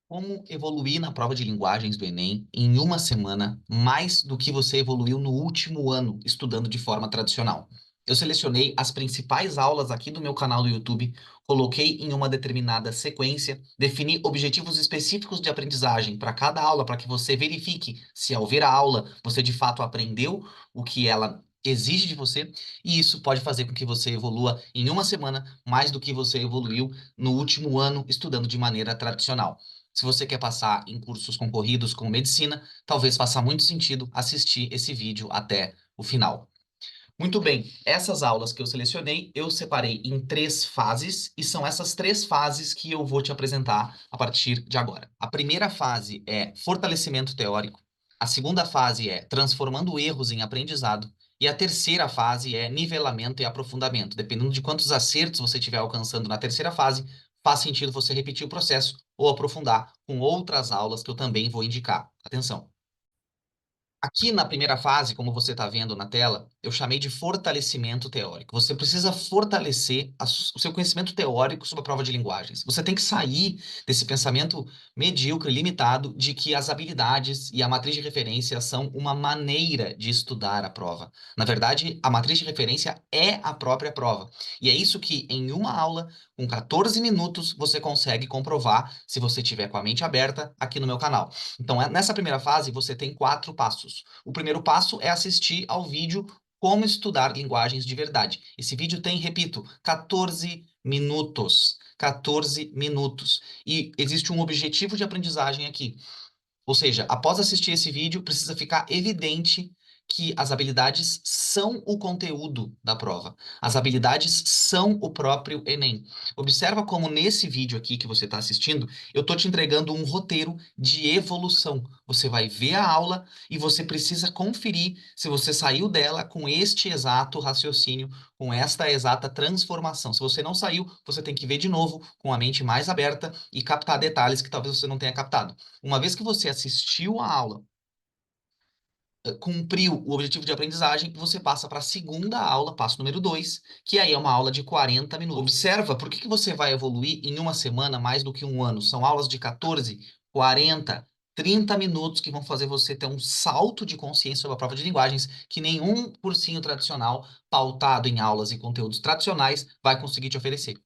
Como evoluir na prova de linguagens do Enem em uma semana mais do que você evoluiu no último ano estudando de forma tradicional? Eu selecionei as principais aulas aqui do meu canal do YouTube, coloquei em uma determinada sequência, defini objetivos específicos de aprendizagem para cada aula, para que você verifique se ao ver a aula você de fato aprendeu o que ela exige de você, e isso pode fazer com que você evolua em uma semana mais do que você evoluiu no último ano estudando de maneira tradicional. Se você quer passar em cursos concorridos com medicina, talvez faça muito sentido assistir esse vídeo até o final. Muito bem, essas aulas que eu selecionei, eu separei em três fases, e são essas três fases que eu vou te apresentar a partir de agora. A primeira fase é fortalecimento teórico, a segunda fase é transformando erros em aprendizado, e a terceira fase é nivelamento e aprofundamento. Dependendo de quantos acertos você estiver alcançando na terceira fase, faz sentido você repetir o processo ou aprofundar com outras aulas que eu também vou indicar. Atenção! Aqui na primeira fase, como você está vendo na tela, eu chamei de fortalecimento teórico. Você precisa fortalecer o seu conhecimento teórico sobre a prova de linguagens. Você tem que sair desse pensamento medíocre, limitado, de que as habilidades e a matriz de referência são uma maneira de estudar a prova. Na verdade, a matriz de referência é a própria prova. E é isso que, em uma aula, com 14 minutos, você consegue comprovar se você tiver com a mente aberta aqui no meu canal. Então, nessa primeira fase, você tem 4 passos. O primeiro passo é assistir ao vídeo Como Estudar Linguagens de Verdade. Esse vídeo tem, repito, 14 minutos. 14 minutos. E existe um objetivo de aprendizagem aqui. Ou seja, após assistir esse vídeo, precisa ficar evidente que as habilidades são o conteúdo da prova. As habilidades são o próprio Enem. Observa como nesse vídeo aqui que você está assistindo, eu estou te entregando um roteiro de evolução. Você vai ver a aula e você precisa conferir se você saiu dela com este exato raciocínio, com esta exata transformação. Se você não saiu, você tem que ver de novo com a mente mais aberta e captar detalhes que talvez você não tenha captado. Uma vez que você assistiu a aula, cumpriu o objetivo de aprendizagem, você passa para a segunda aula, passo número 2, que aí é uma aula de 40 minutos. Observa por que você vai evoluir em uma semana mais do que um ano. São aulas de 14, 40, 30 minutos que vão fazer você ter um salto de consciência sobre a prova de linguagens que nenhum cursinho tradicional, pautado em aulas e conteúdos tradicionais, vai conseguir te oferecer.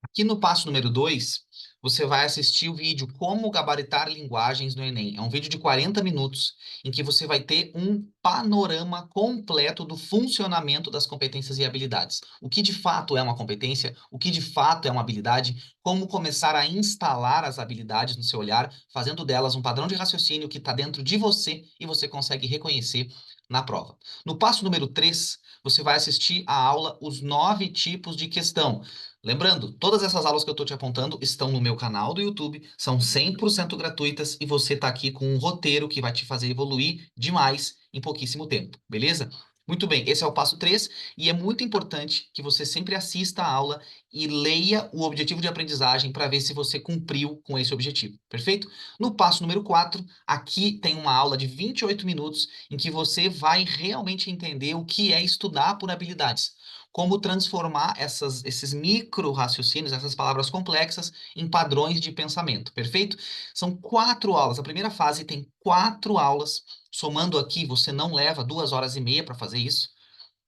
Aqui no passo número 2, você vai assistir o vídeo Como Gabaritar Linguagens no Enem. É um vídeo de 40 minutos em que você vai ter um panorama completo do funcionamento das competências e habilidades. O que de fato é uma competência, o que de fato é uma habilidade, como começar a instalar as habilidades no seu olhar, fazendo delas um padrão de raciocínio que está dentro de você e você consegue reconhecer na prova. No passo número 3, você vai assistir a aula Os 9 tipos de questão. Lembrando, todas essas aulas que eu estou te apontando estão no meu canal do YouTube, são 100% gratuitas e você está aqui com um roteiro que vai te fazer evoluir demais em pouquíssimo tempo, beleza? Muito bem, esse é o passo 3 e é muito importante que você sempre assista a aula e leia o objetivo de aprendizagem para ver se você cumpriu com esse objetivo, perfeito? No passo número 4, aqui tem uma aula de 28 minutos em que você vai realmente entender o que é estudar por habilidades, como transformar esses micro raciocínios, essas palavras complexas, em padrões de pensamento, perfeito? São 4 aulas. A primeira fase tem 4 aulas. Somando aqui, você não leva 2 horas e meia para fazer isso.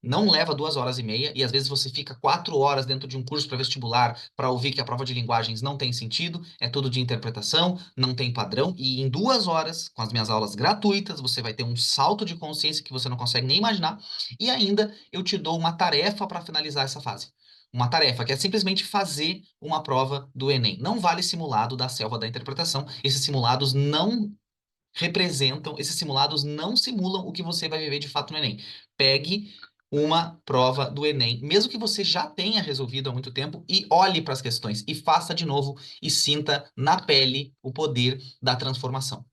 Não leva 2 horas e meia, e às vezes você fica 4 horas dentro de um curso para vestibular para ouvir que a prova de linguagens não tem sentido, é tudo de interpretação, não tem padrão, e em 2 horas, com as minhas aulas gratuitas, você vai ter um salto de consciência que você não consegue nem imaginar, e ainda eu te dou uma tarefa para finalizar essa fase. Uma tarefa que é simplesmente fazer uma prova do Enem. Não vale simulado da selva da interpretação, esses simulados não representam, esses simulados não simulam o que você vai viver de fato no Enem. Pegue uma prova do Enem, mesmo que você já tenha resolvido há muito tempo, e olhe para as questões e faça de novo e sinta na pele o poder da transformação.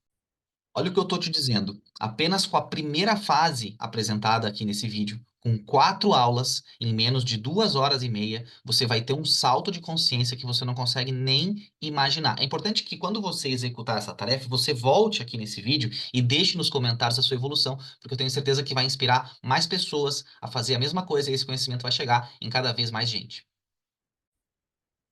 Olha o que eu estou te dizendo. Apenas com a primeira fase apresentada aqui nesse vídeo, com 4 aulas, em menos de 2 horas e meia, você vai ter um salto de consciência que você não consegue nem imaginar. É importante que quando você executar essa tarefa, você volte aqui nesse vídeo e deixe nos comentários a sua evolução, porque eu tenho certeza que vai inspirar mais pessoas a fazer a mesma coisa e esse conhecimento vai chegar em cada vez mais gente.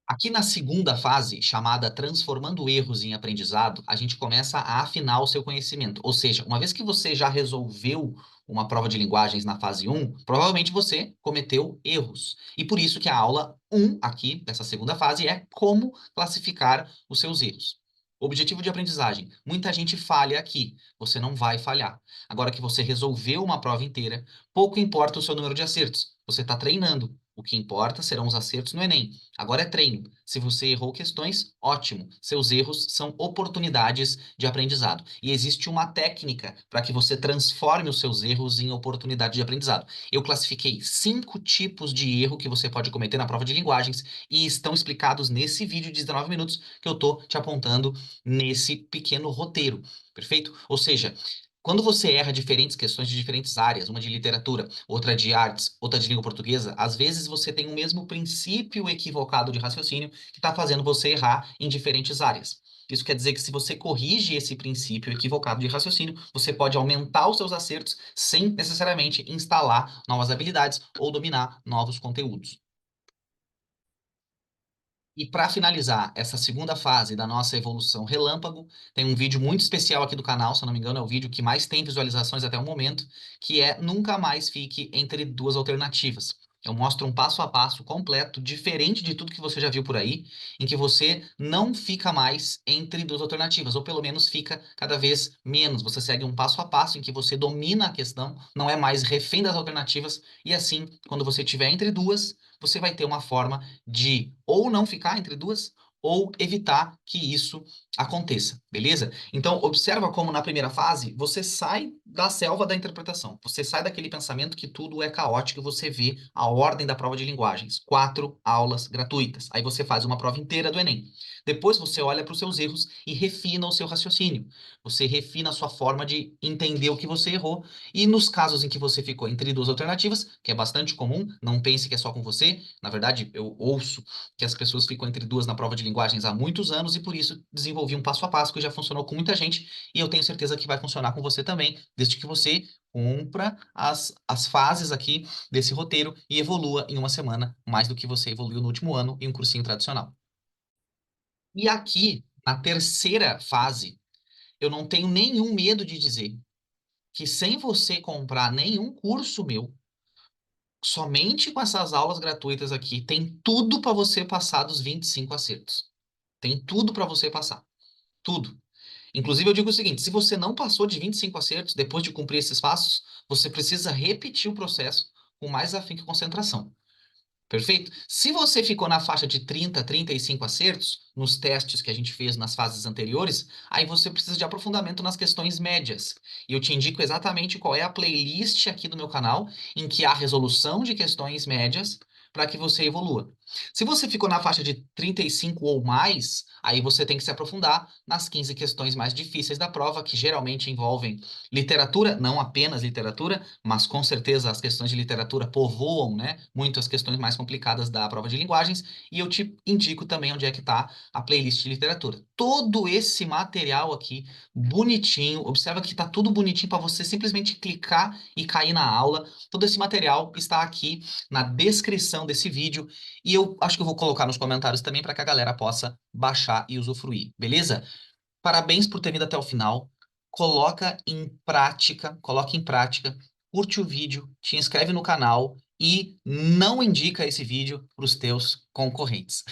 Aqui na segunda fase, chamada Transformando Erros em Aprendizado, a gente começa a afinar o seu conhecimento. Ou seja, uma vez que você já resolveu uma prova de linguagens na fase um, provavelmente você cometeu erros. E por isso que a aula um aqui, dessa segunda fase, é como classificar os seus erros. Objetivo de aprendizagem. Muita gente falha aqui. Você não vai falhar. Agora que você resolveu uma prova inteira, pouco importa o seu número de acertos. Você está treinando. O que importa serão os acertos no Enem. Agora é treino. Se você errou questões, ótimo. Seus erros são oportunidades de aprendizado. E existe uma técnica para que você transforme os seus erros em oportunidade de aprendizado. Eu classifiquei 5 tipos de erro que você pode cometer na prova de linguagens e estão explicados nesse vídeo de 19 minutos que eu estou te apontando nesse pequeno roteiro. Perfeito? Ou seja, quando você erra diferentes questões de diferentes áreas, uma de literatura, outra de artes, outra de língua portuguesa, às vezes você tem o mesmo princípio equivocado de raciocínio que está fazendo você errar em diferentes áreas. Isso quer dizer que se você corrige esse princípio equivocado de raciocínio, você pode aumentar os seus acertos sem necessariamente instalar novas habilidades ou dominar novos conteúdos. E para finalizar essa segunda fase da nossa evolução relâmpago, tem um vídeo muito especial aqui do canal, se eu não me engano, é o vídeo que mais tem visualizações até o momento, que é Nunca Mais Fique Entre Duas Alternativas. Eu mostro um passo a passo completo, diferente de tudo que você já viu por aí, em que você não fica mais entre duas alternativas, ou pelo menos fica cada vez menos. Você segue um passo a passo em que você domina a questão, não é mais refém das alternativas, e assim, quando você estiver entre duas, você vai ter uma forma de ou não ficar entre duas, ou evitar que isso aconteça, beleza? Então, observa como na primeira fase você sai da selva da interpretação. Você sai daquele pensamento que tudo é caótico e você vê a ordem da prova de linguagens. 4 aulas gratuitas. Aí você faz uma prova inteira do Enem. Depois você olha para os seus erros e refina o seu raciocínio. Você refina a sua forma de entender o que você errou. E nos casos em que você ficou entre duas alternativas, que é bastante comum, não pense que é só com você. Na verdade, eu ouço que as pessoas ficam entre duas na prova de linguagens há muitos anos e por isso desenvolvi um passo a passo que já funcionou com muita gente e eu tenho certeza que vai funcionar com você também, desde que você cumpra as fases aqui desse roteiro e evolua em uma semana mais do que você evoluiu no último ano em um cursinho tradicional. E aqui, na terceira fase, eu não tenho nenhum medo de dizer que sem você comprar nenhum curso meu, somente com essas aulas gratuitas aqui, tem tudo para você passar dos 25 acertos. Tem tudo para você passar. Tudo. Inclusive, eu digo o seguinte: se você não passou de 25 acertos depois de cumprir esses passos, você precisa repetir o processo com mais afinco e concentração. Perfeito? Se você ficou na faixa de 30, 35 acertos, nos testes que a gente fez nas fases anteriores, aí você precisa de aprofundamento nas questões médias. E eu te indico exatamente qual é a playlist aqui do meu canal, em que há resolução de questões médias para que você evolua. Se você ficou na faixa de 35 ou mais, aí você tem que se aprofundar nas 15 questões mais difíceis da prova, que geralmente envolvem literatura, não apenas literatura, mas com certeza as questões de literatura povoam, né, muito as questões mais complicadas da prova de linguagens, e eu te indico também onde é que está a playlist de literatura. Todo esse material aqui, bonitinho, observa que está tudo bonitinho para você simplesmente clicar e cair na aula. Todo esse material está aqui na descrição desse vídeo, e eu acho que eu vou colocar nos comentários também para que a galera possa baixar e usufruir, beleza? Parabéns por ter vindo até o final. Coloca em prática, curte o vídeo, te inscreve no canal e não indica esse vídeo para os teus concorrentes.